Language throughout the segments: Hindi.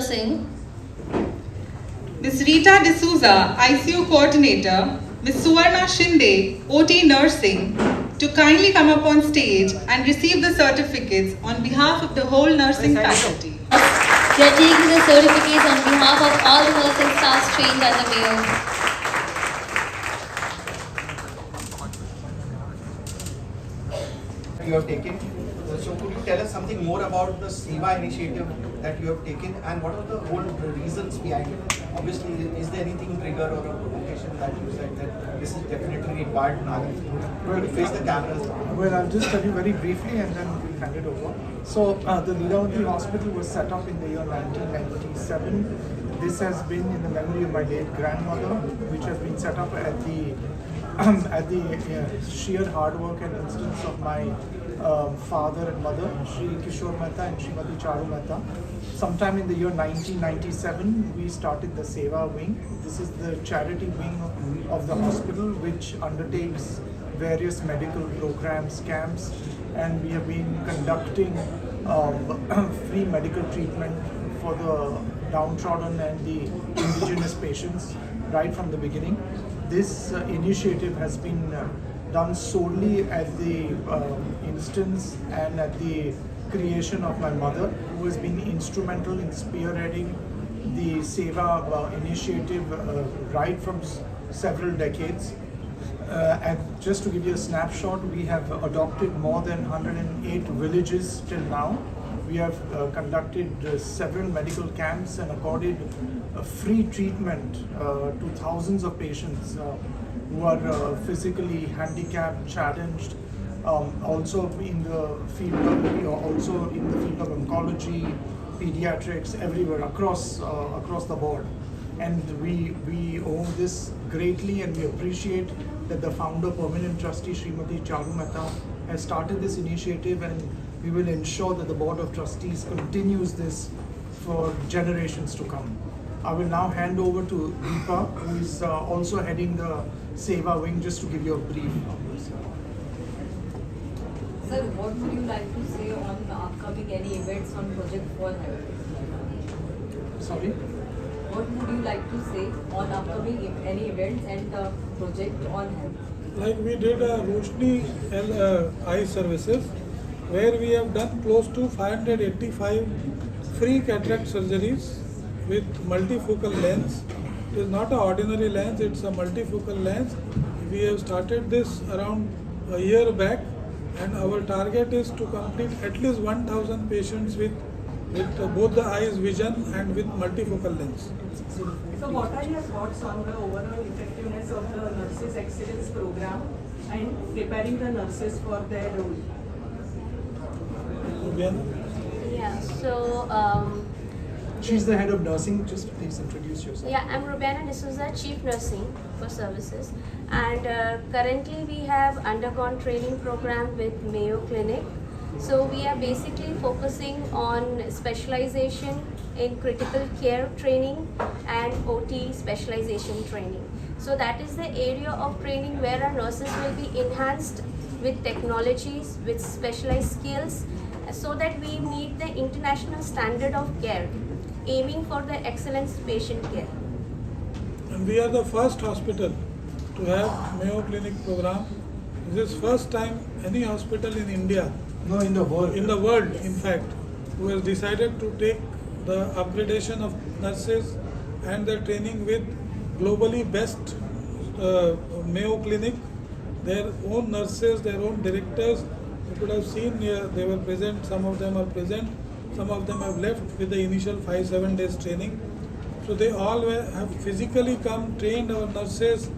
Nursing. Ms. Rita D'Souza, ICU Coordinator, Ms. Suvarna Shinde, OT Nursing, to kindly come up on stage and receive the certificates on behalf of the whole nursing faculty. They are taking the certificates on behalf of all the nursing staff trained under Mayo. You have taken. So could you tell us something more about the SEVA initiative that you have taken and what are the whole reasons behind it? Obviously, is there anything trigger or a provocation that you said that this is definitely required now? Well, face the cameras. Well, I'll just tell you very briefly and then we'll hand it over. So the Leelavati Hospital was set up in the year 1997. This has been in the memory of my late grandmother, which has been set up at the sheer hard work and instance of my father and mother, Shri Kishore Mehta and Srimati Charu Mehta. Sometime in the year 1997, we started the Seva wing. This is the charity wing of the hospital, which undertakes various medical programs, camps, and we have been conducting free medical treatment for the downtrodden and the indigenous patients right from the beginning. This initiative has been done solely at the instance and at the creation of my mother, who has been instrumental in spearheading the Seva initiative right from several decades. And just to give you a snapshot, we have adopted more than 108 villages till now. We have conducted several medical camps and accorded free treatment to thousands of patients who are physically handicapped, challenged, also in the field of oncology, pediatrics, everywhere across the board. And we owe this greatly, and we appreciate that the founder, permanent trustee Srimati Charu Mehta, has started this initiative, and we will ensure that the board of trustees continues this for generations to come. I will now hand over to Deepa, who is also heading the Seva wing, just to give you a brief. Sir, what would you like to say on the upcoming any events on Project for Health? Sorry? What would you like to say on upcoming any events and the Project on Health? Like we did a Roshni eye services, where we have done close to 585 free cataract surgeries with multifocal lens. It is not an ordinary lens, it's a multifocal lens. We have started this around a year back, and our target is to complete at least 1,000 patients with both the eyes vision and with multifocal lens. So what are your thoughts on the overall effectiveness of the Nurses Excellence Program and preparing the nurses for their role? Yeah, so She's the head of nursing. Just please introduce yourself. yeah, I'm Rubiana D'Souza, Chief Nursing for Services, and currently we have undergone training program with Mayo Clinic. So we are basically focusing on specialization in critical care training and OT specialization training. So that is the area of training where our nurses will be enhanced with technologies, with specialized skills, so that we meet the international standard of care, aiming for the excellence patient care. And we are the first hospital to have Mayo Clinic program. This is first time any hospital in India, No, in the world. in the world in fact, who has decided to take the upgradation of nurses and their training with globally best Mayo Clinic, their own nurses, their own directors. You could have seen here, they were present, some of them are present, some of them have left with the initial 5-7 days training. So they all have physically come, trained our nurses,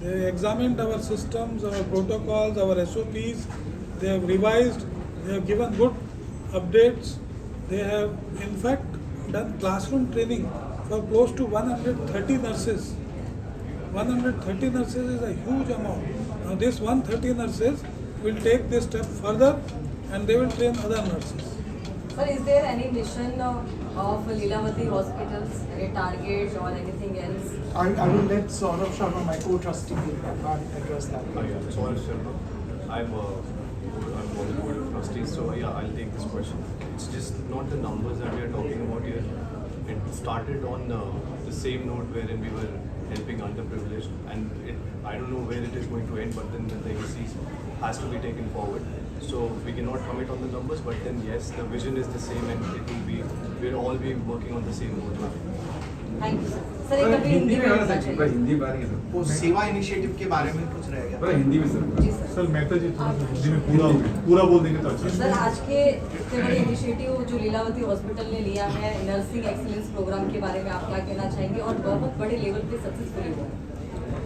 they examined our systems, our protocols, our SOPs, they have revised, they have given good updates. They have in fact done classroom training for close to 130 nurses. 130 nurses is a huge amount. Now this 130 nurses will take this step further and they will train other nurses. Sir, is there any mission of Leelavati hospitals, any target or anything else? I will let Saurabh Sharma, my co-trustee, address that. Yeah, Saurabh Sharma. I'm on the board of trustees, so yeah, I'll take this question. It's just not the numbers that we are talking about here. it started on the same note wherein we were helping underprivileged, and I don't know where it is going to end, but then the legacy has to be taken forward. So we cannot commit on the numbers, but then yes, the vision is the same, and it will be, we'll all be working on the same note. Thank you sir एक अभी हिंदी में बोलना चाहिए हिंदी बारे में वो सेवा इनिशिएटिव के बारे में कुछ रह गया सर हिंदी में जी सर सर सर मेहता जी थोड़ा हिंदी में पूरा बोल देंगे तो अच्छा सर आज के इतने बड़े इनिशिएटिव जो लीलावती हॉस्पिटल ने लिया है नर्सिंग एक्सीलेंस प्रोग्राम के बारे में आप क्या कहना चाहेंगे और बहुत बड़े लेवल पे सक्सेसफुली हुआ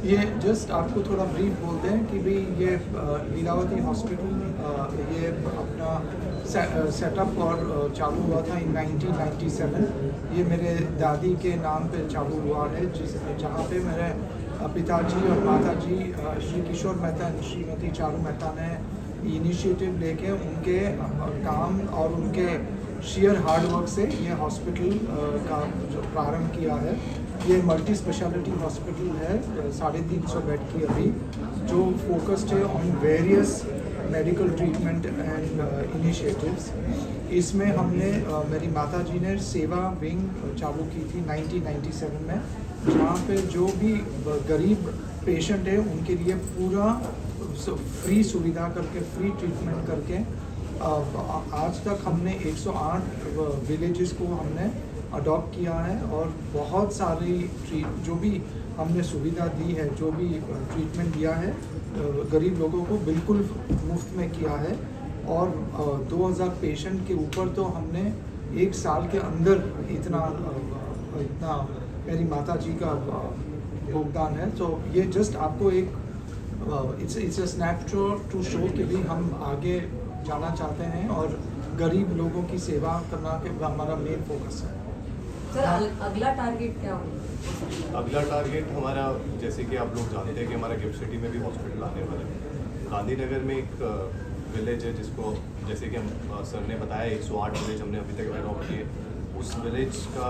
ये जस्ट आपको थोड़ा ब्रीफ बोलते हैं कि भाई ये लीलावती हॉस्पिटल ये अपना सेटअप और चालू हुआ था इन 1997। ये मेरे दादी के नाम पे चालू हुआ है जहाँ पे मेरे पिताजी और माताजी श्री किशोर मेहता और श्रीमती चारू मेहता ने इनिशिएटिव लेके उनके काम और उनके शेयर हार्डवर्क से ये हॉस्पिटल का जो प्रारंभ किया है। ये मल्टी स्पेशलिटी हॉस्पिटल है 350 बेड की अभी जो फोकस्ड है on various medical treatment and initiatives. इसमें हमने मेरी माताजी ने सेवा विंग चालू की थी 1997 में, जहाँ पे जो भी गरीब पेशेंट है उनके लिए पूरा फ्री सुविधा करके फ्री ट्रीटमेंट करके आज तक हमने 108 विलेजेस को हमने अडॉप्ट किया है और बहुत सारी जो भी हमने सुविधा दी है, जो भी ट्रीटमेंट दिया है गरीब लोगों को बिल्कुल मुफ्त में किया है। और 2000 पेशेंट के ऊपर तो हमने एक साल के अंदर इतना मेरी माता जी का योगदान है। तो ये जस्ट आपको एक it's a snapshot to show कि भी हम आगे जाना चाहते हैं और गरीब लोगों की सेवा करना के हमारा मेन फोकस है। सर अगला टारगेट क्या होगा? अगला टारगेट हमारा, जैसे कि आप लोग जानते हैं कि हमारा गिफ्ट सिटी में भी हॉस्पिटल आने वाला है। गांधीनगर में एक विलेज है जिसको, जैसे कि हम सर ने बताया 108 विलेज हमने अभी तक अडॉप्ट किए। उस विलेज का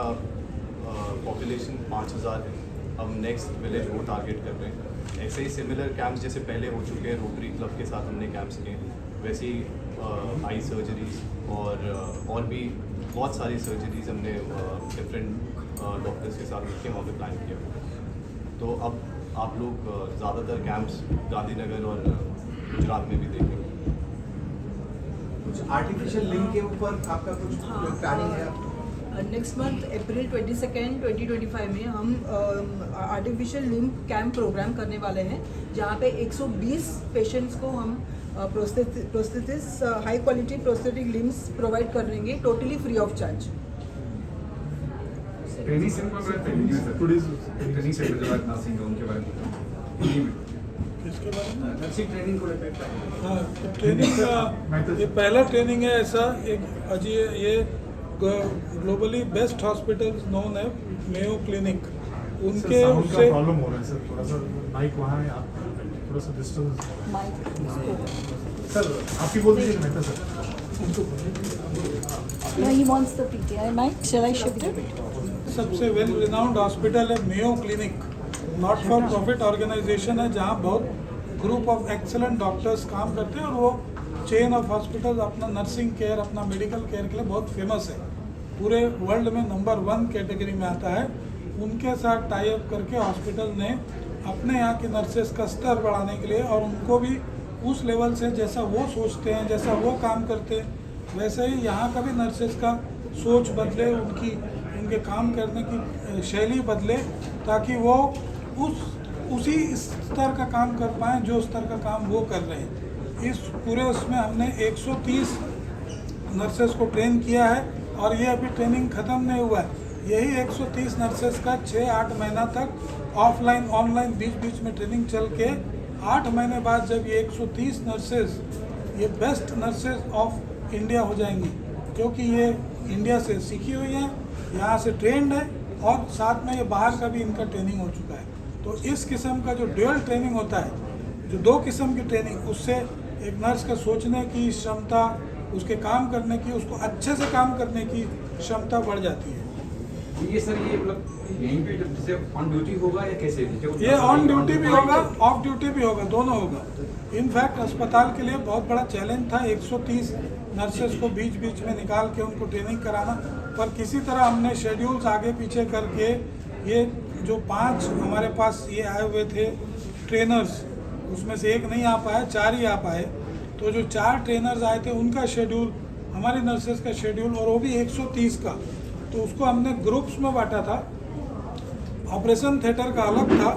पॉपुलेशन 5000 है। अब नेक्स्ट विलेज वो टारगेट कर रहे हैं। ऐसे ही सिमिलर कैंप्स जैसे पहले हो चुके हैं, रोटरी क्लब के साथ हमने कैंप्स किए, वैसे ही आई सर्जरीज और भी बहुत सारी सर्जरीज हमने डिफरेंट डॉक्टर्स के साथ मिलकर वहाँ पे प्लान किया। तो अब आप लोग ज़्यादातर कैंप्स गांधीनगर और गुजरात में भी देखेंगे। कुछ आर्टिफिशियल लिंग के ऊपर आपका कुछ प्लानिंग है? नेक्स्ट मंथ अप्रैल 22 2025 में हम आर्टिफिशियल लिम्ब कैंप प्रोग्राम करने वाले हैं, जहाँ पे 120 पेशेंट्स को हम prosthesis high quality prosthetic limbs provide करेंगे totally free of charge. Training centre training centre जो नर्सिंग होम के बारे में इसके बारे में नर्सिंग ट्रेनिंग को लेकर हाँ, तो ट्रेनिंग का ये पहला ट्रेनिंग है ऐसा एक अजी ये ग्लोबली बेस्ट हॉस्पिटल्स नोन है मेयो क्लिनिक, उनके उससे प्रॉब्लम हो रहा है सर, थोड़ा सा माइक वहाँ है, आप थोड़ा सा डिस्टेंस सर आपकी बोल दीजिए Mehta sir. No, he wants the PTI mic. Shall I shift it? सबसे वेल रिनाउंड हॉस्पिटल है Mayo Clinic, not for profit organisation है जहाँ बहुत ग्रुप ऑफ एक्सेलेंट डॉक्टर्स काम करते हैं और वो चेन ऑफ हॉस्पिटल अपना नर्सिंग केयर अपना मेडिकल केयर के लिए बहुत फेमस है, पूरे वर्ल्ड में नंबर 1 कैटेगरी में आता है। उनके साथ टाई अप करके हॉस्पिटल ने अपने यहाँ के नर्सेस का स्तर बढ़ाने के लिए और उनको भी उस लेवल से जैसा वो सोचते हैं जैसा वो काम करते हैं वैसे ही यहाँ का भी नर्सेस का सोच बदले, उनके काम करने की शैली बदले, ताकि वो उसी स्तर का काम कर पाएँ जो स्तर का काम वो कर रहे हैं। इस पूरे उसमें हमने 130 नर्सेस को ट्रेन किया है और ये अभी ट्रेनिंग ख़त्म नहीं हुआ है। यही 130 नर्सेस का 6-8 महीना तक ऑफलाइन ऑनलाइन बीच में ट्रेनिंग चल के 8 महीने बाद जब ये 130 नर्सेस ये बेस्ट नर्सेस ऑफ इंडिया हो जाएंगी, क्योंकि ये इंडिया से सीखी हुई हैं, यहाँ से ट्रेंड है और साथ में ये बाहर का भी इनका ट्रेनिंग हो चुका है। तो इस किस्म का जो ड्यूअल ट्रेनिंग होता है, जो 2 किस्म की ट्रेनिंग, उससे एक नर्स का सोचने की क्षमता, उसके काम करने की, उसको अच्छे से काम करने की क्षमता बढ़ जाती है। ये सर ये मतलब यहीं पे जैसे ऑन ड्यूटी होगा या कैसे? ये ऑन ड्यूटी भी होगा, ऑफ ड्यूटी भी होगा, दोनों होगा। इनफैक्ट अस्पताल के लिए बहुत बड़ा चैलेंज था 130 नर्सेस को बीच में निकाल के उनको ट्रेनिंग कराना, पर किसी तरह हमने शेड्यूल्स आगे पीछे करके ये जो 5 हमारे पास ये आए हुए थे ट्रेनर्स, उसमें से एक नहीं आ पाया, 4 ही आ पाए। तो जो 4 ट्रेनर्स आए थे उनका शेड्यूल, हमारी नर्सेज का शेड्यूल, और वो भी 130 का, तो उसको हमने ग्रुप्स में बांटा था। ऑपरेशन थिएटर का अलग था,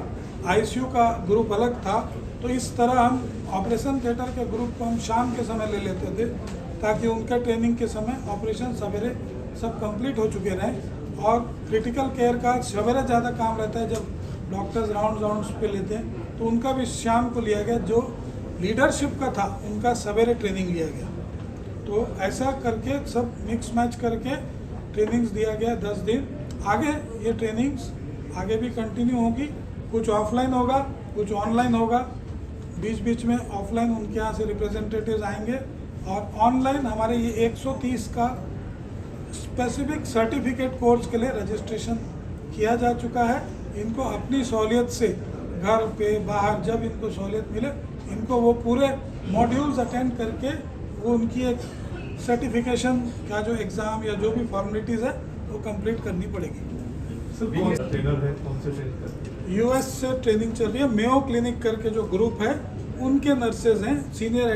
आईसीयू का ग्रुप अलग था। तो इस तरह हम ऑपरेशन थिएटर के ग्रुप को हम शाम के समय ले लेते थे ताकि उनका ट्रेनिंग के समय ऑपरेशन सवेरे सब कंप्लीट हो चुके रहें। और क्रिटिकल केयर का सवेरे ज़्यादा काम रहता है, जब डॉक्टर्स राउंड्स पे लेते हैं, तो उनका भी शाम को लिया गया। जो लीडरशिप का था उनका सवेरे ट्रेनिंग लिया गया। तो ऐसा करके सब मिक्स मैच करके ट्रेनिंग्स दिया गया 10 दिन। आगे ये ट्रेनिंग्स आगे भी कंटिन्यू होगी, कुछ ऑफलाइन होगा, कुछ ऑनलाइन होगा। बीच बीच में ऑफलाइन उनके यहाँ से रिप्रेजेंटेटिव्स आएंगे, और ऑनलाइन हमारे ये 130 का स्पेसिफिक सर्टिफिकेट कोर्स के लिए रजिस्ट्रेशन किया जा चुका है। इनको अपनी सहूलियत से घर पे बाहर जब इनको सहूलियत मिले, इनको वो पूरे मॉड्यूल्स अटेंड करके वो उनकी एक सर्टिफिकेशन का जो एग्ज़ाम या जो भी फॉर्मेलिटीज़ है वो कंप्लीट करनी पड़ेगी। सर कौन सा ट्रेनर है, कौन से ट्रेनिंग करते हैं? यूएस से ट्रेनिंग चल रही है। मेयो क्लिनिक करके जो ग्रुप है उनके नर्सेज हैं, senior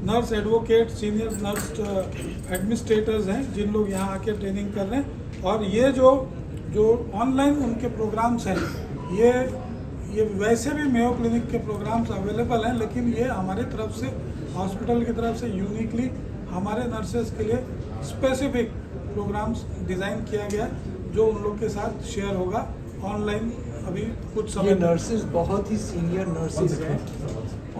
nurse advocate, senior nurse administrators हैं, जिन लोग यहाँ आके ट्रेनिंग कर रहे हैं। और ये जो ऑनलाइन उनके प्रोग्राम्स हैं, ये वैसे भी मेयो क्लिनिक के प्रोग्राम्स अवेलेबल हैं, लेकिन ये हमारे तरफ से, हॉस्पिटल की तरफ से यूनिकली हमारे नर्सेज के लिए स्पेसिफिक प्रोग्राम्स डिज़ाइन किया गया जो उन लोग के साथ शेयर होगा ऑनलाइन अभी कुछ समय। ये नर्सेज बहुत ही सीनियर नर्सेज हैं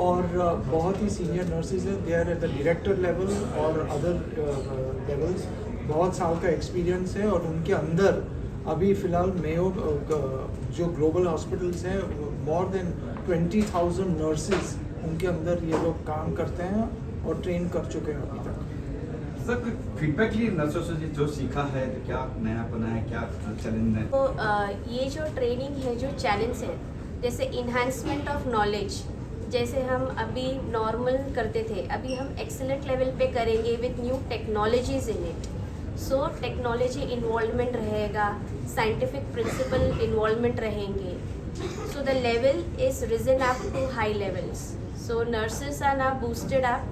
और बहुत ही सीनियर नर्सेज हैं। They are at the director level और अदर लेवल्स। बहुत साल का एक्सपीरियंस है और उनके अंदर अभी फ़िलहाल मेयो जो ग्लोबल हॉस्पिटल्स हैं, मोर देन 20,000 नर्सेज उनके अंदर ये लोग काम करते हैं और ट्रेन कर चुके हैं अभी तक। सर फीडबैक लिए नर्सों से जो सीखा है, तो क्या नया बना है, क्या चैलेंज है? तो ये जो ट्रेनिंग है, जो चैलेंज है, जैसे इन्हांसमेंट ऑफ नॉलेज, जैसे हम अभी नॉर्मल करते थे, अभी हम एक्सीलेंट लेवल पे करेंगे with new technologies in it. So technology involvement रहेगा, साइंटिफिक प्रिंसिपल इन्वॉल्वमेंट रहेंगे। So the level is risen up to high levels. So nurses are now boosted up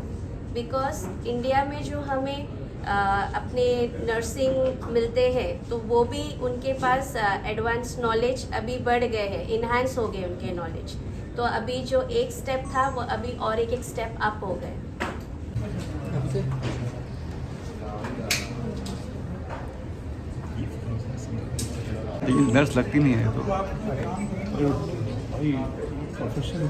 because India में जो हमें अपने नर्सिंग मिलते हैं, तो वो भी उनके पास एडवांस नॉलेज अभी बढ़ गए हैं, इन्हांस हो गए उनके नॉलेज। तो अभी जो एक स्टेप था वो अभी और एक स्टेप अप हो गए। लेकिन नर्स लगती नहीं है तो प्रोफेशन